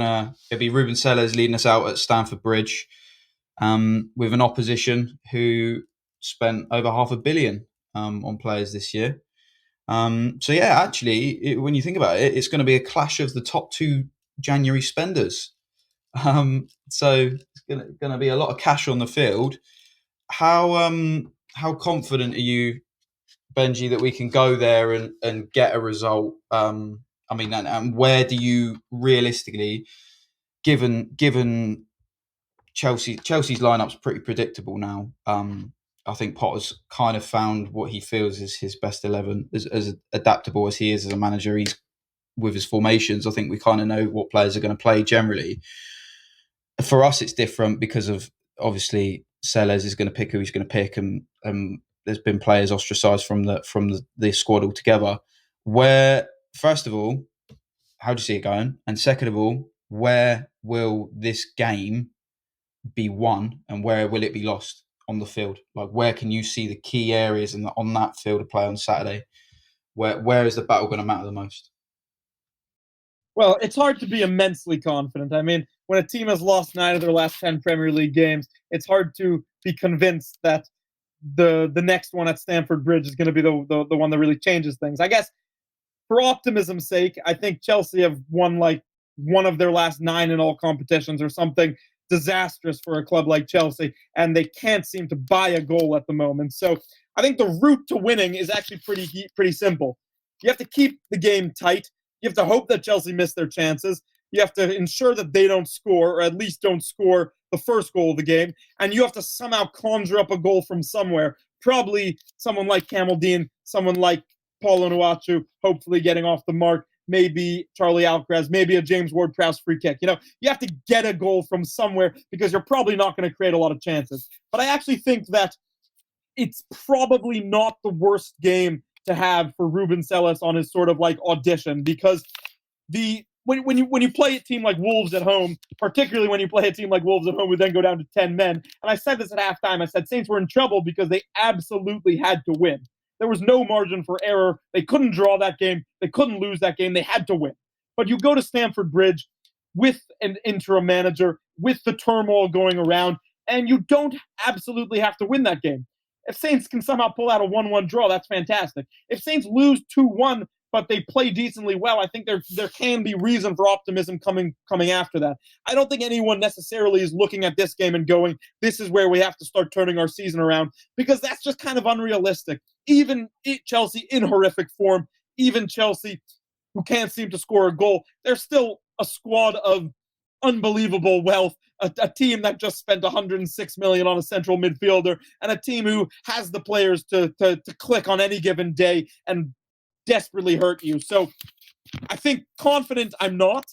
It'll be Ruben Sellers leading us out at Stamford Bridge, with an opposition who spent over 500 million on players this year. So yeah, actually, when you think about it, it's going to be a clash of the top two January spenders. So it's going to be a lot of cash on the field. How confident are you, Benji, that we can go there and get a result? I mean, and where do you realistically, given Chelsea's lineup's pretty predictable now. I think Potter's kind of found what he feels is his best 11, as adaptable as he is as a manager. He's with his formations. I think we kind of know what players are going to play generally. For us, it's different because of obviously Sellers is going to pick who he's going to pick, and there's been players ostracised from the squad altogether. Where first of all, how do you see it going? And second of all, where will this game be won and where will it be lost on the field? Like, where can you see the key areas on that field of play on Saturday? Where is the battle going to matter the most? Well, it's hard to be immensely confident. I mean, when a team has lost 9 of their last 10 Premier League games, it's hard to be convinced that the next one at Stamford Bridge is going to be the one that really changes things. I guess for optimism's sake, I think Chelsea have won like one of their last 9 in all competitions or something disastrous for a club like Chelsea, and they can't seem to buy a goal at the moment. So I think the route to winning is actually pretty simple. You have to keep the game tight. You have to hope that Chelsea miss their chances. You have to ensure that they don't score, or at least don't score the first goal of the game. And you have to somehow conjure up a goal from somewhere. Probably someone like Camel Dean, someone like Paul Onuachu, hopefully getting off the mark. Maybe Charlie Alcaraz, maybe a James Ward-Prowse free kick. You know, you have to get a goal from somewhere because you're probably not going to create a lot of chances. But I actually think that it's probably not the worst game to have for Ruben Sellers on his sort of like audition, because when you play a team like Wolves at home, particularly when you play a team like Wolves at home who then go down to 10 men, and I said this at halftime, I said Saints were in trouble because they absolutely had to win. There was no margin for error. They couldn't draw that game. They couldn't lose that game. They had to win. But you go to Stamford Bridge with an interim manager, with the turmoil going around, and you don't absolutely have to win that game. If Saints can somehow pull out a 1-1 draw, that's fantastic. If Saints lose 2-1, but they play decently well, I think there can be reason for optimism coming after that. I don't think anyone necessarily is looking at this game and going, this is where we have to start turning our season around, because that's just kind of unrealistic. Even Chelsea in horrific form, even Chelsea who can't seem to score a goal, they're still a squad of unbelievable wealth, a team that just spent 106 million on a central midfielder, and a team who has the players to click on any given day and desperately hurt you. So I think confident I'm not.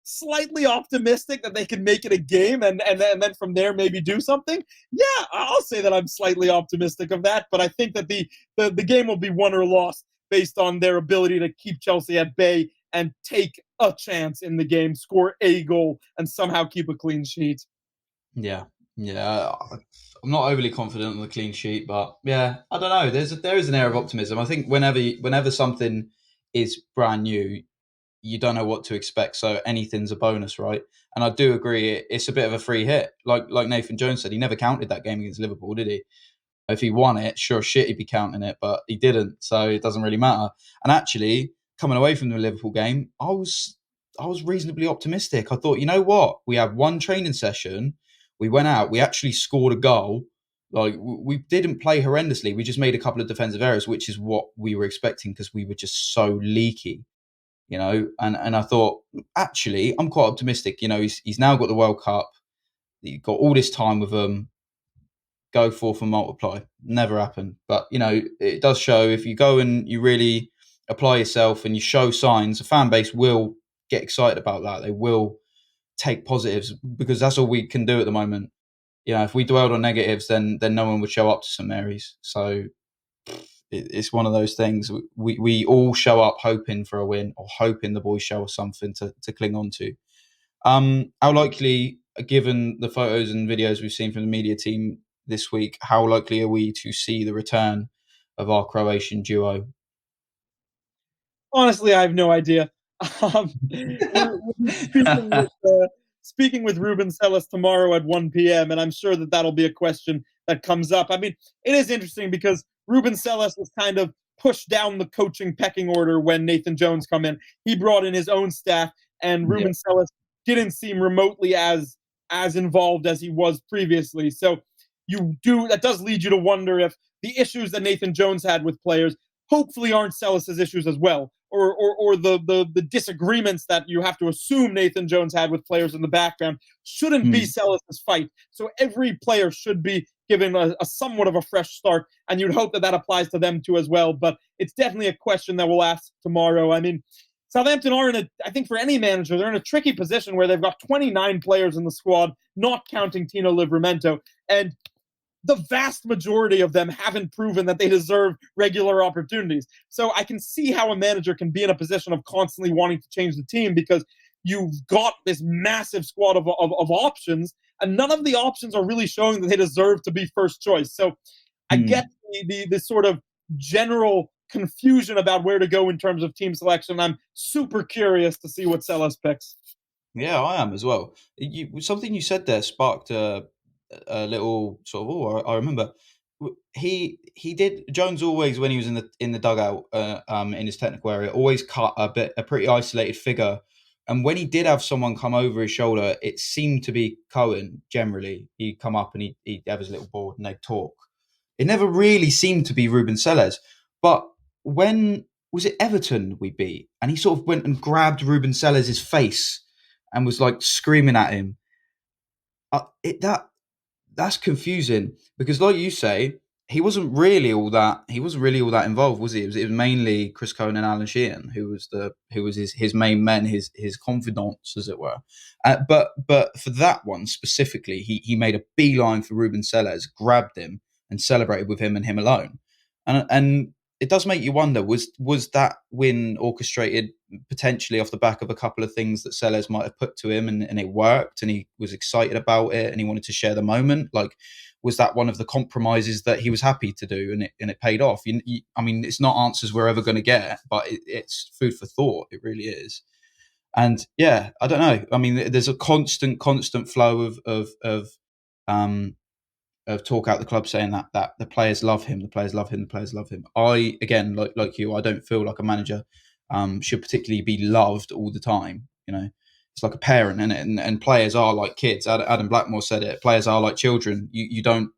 Slightly optimistic that they can make it a game and then from there maybe do something. Yeah, I'll say that I'm slightly optimistic of that, but I think that the game will be won or lost based on their ability to keep Chelsea at bay and take a chance in the game, score a goal, and somehow keep a clean sheet. Yeah, yeah. I'm not overly confident on the clean sheet, but yeah, I don't know. There is an air of optimism. I think whenever something is brand new, you don't know what to expect. So anything's a bonus, right? And I do agree, it's a bit of a free hit. Like Nathan Jones said, he never counted that game against Liverpool, did he? If he won it, sure shit, he'd be counting it, but he didn't, so it doesn't really matter. And actually, coming away from the Liverpool game, I was reasonably optimistic. I thought, you know what, we had one training session, we went out, we actually scored a goal. Like, we didn't play horrendously. We just made a couple of defensive errors, which is what we were expecting because we were just so leaky, you know. And I thought, actually, I'm quite optimistic. You know, he's now got the World Cup. He got all this time with them. Go forth and multiply. Never happened. But, you know, it does show if you go and you really apply yourself and you show signs, the fan base will get excited about that. They will take positives because that's all we can do at the moment. You know, if we dwelled on negatives, then no one would show up to St Mary's. So it's one of those things. We all show up hoping for a win or hoping the boys show us something to cling on to. How likely, given the photos and videos we've seen from the media team this week, how likely are we to see the return of our Croatian duo? Honestly, I have no idea. We're speaking with Ruben Sellis tomorrow at 1 p.m., and I'm sure that that'll be a question that comes up. I mean, it is interesting because Ruben Sellis was kind of pushed down the coaching pecking order when Nathan Jones come in. He brought in his own staff, and Yeah. Ruben Sellis didn't seem remotely as involved as he was previously. So that does lead you to wonder if the issues that Nathan Jones had with players hopefully aren't Sellis's issues as well, or the disagreements that you have to assume Nathan Jones had with players in the background shouldn't be Mm. Sellis's fight. So every player should be given a somewhat of a fresh start, and you'd hope that that applies to them too as well. But it's definitely a question that we'll ask tomorrow. I mean, Southampton are I think for any manager, they're in a tricky position where they've got 29 players in the squad, not counting Tino Livramento, and the vast majority of them haven't proven that they deserve regular opportunities. So I can see how a manager can be in a position of constantly wanting to change the team because you've got this massive squad of options, and none of the options are really showing that they deserve to be first choice. So I get Mm. the sort of general confusion about where to go in terms of team selection. I'm super curious to see what Sellis picks. Yeah, I am as well. Something you said there sparked a little sort of. Oh, I remember. He did Jones always when he was in the dugout, in his technical area, always cut a pretty isolated figure. And when he did have someone come over his shoulder, it seemed to be Cohen. Generally, he'd come up and he'd have his little board and they'd talk. It never really seemed to be Ruben Sellers, but when was it Everton we beat, and he sort of went and grabbed Ruben Sellers' face and was like screaming at him. That's confusing because, like you say, he wasn't really all that involved, was he? It was mainly Chris Cohen and Alan Sheehan who was his main men, his confidants, as it were. But for that one specifically, he made a beeline for Ruben Sellers, grabbed him, and celebrated with him and him alone. And it does make you wonder: was that win orchestrated potentially off the back of a couple of things that Sellers might have put to him, and it worked, and he was excited about it, and he wanted to share the moment? Like, was that one of the compromises that he was happy to do, and it paid off? I mean, it's not answers we're ever going to get, but it's food for thought. It really is. And yeah, I don't know. I mean, there's a constant flow um, of talk out the club saying that the players love him, the players love him, the players love him. I again, like you, I don't feel like a manager should particularly be loved all the time. It's like a parent, and players are like kids. Adam Blackmore said it. Players are like children. You don't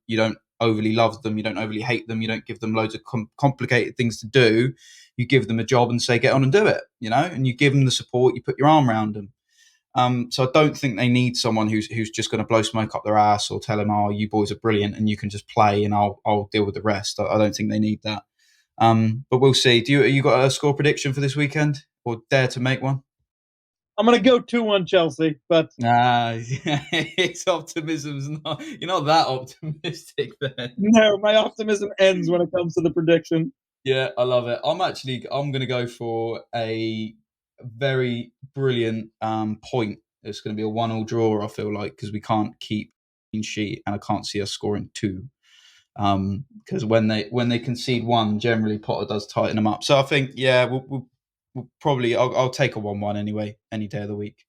overly love them. You don't overly hate them. You don't give them loads of complicated things to do. You give them a job and say, get on and do it. And you give them the support. You put your arm around them. So I don't think they need someone who's just going to blow smoke up their ass or tell them, "Oh, you boys are brilliant and you can just play and I'll deal with the rest." I don't think they need that. But we'll see. You got a score prediction for this weekend, or dare to make one? I'm going to go 2-1 Chelsea, but Nah, it's optimism's not. You're not that optimistic, then. no, my optimism ends when it comes to the prediction. Yeah, I love it. I'm going to go for a very brilliant point. It's going to be a 1-1 draw. I feel like because we can't keep clean sheet, and I can't see us scoring two. Because when they concede one, generally Potter does tighten them up. So I think, yeah, we'll probably I'll take a 1-1 anyway, any day of the week.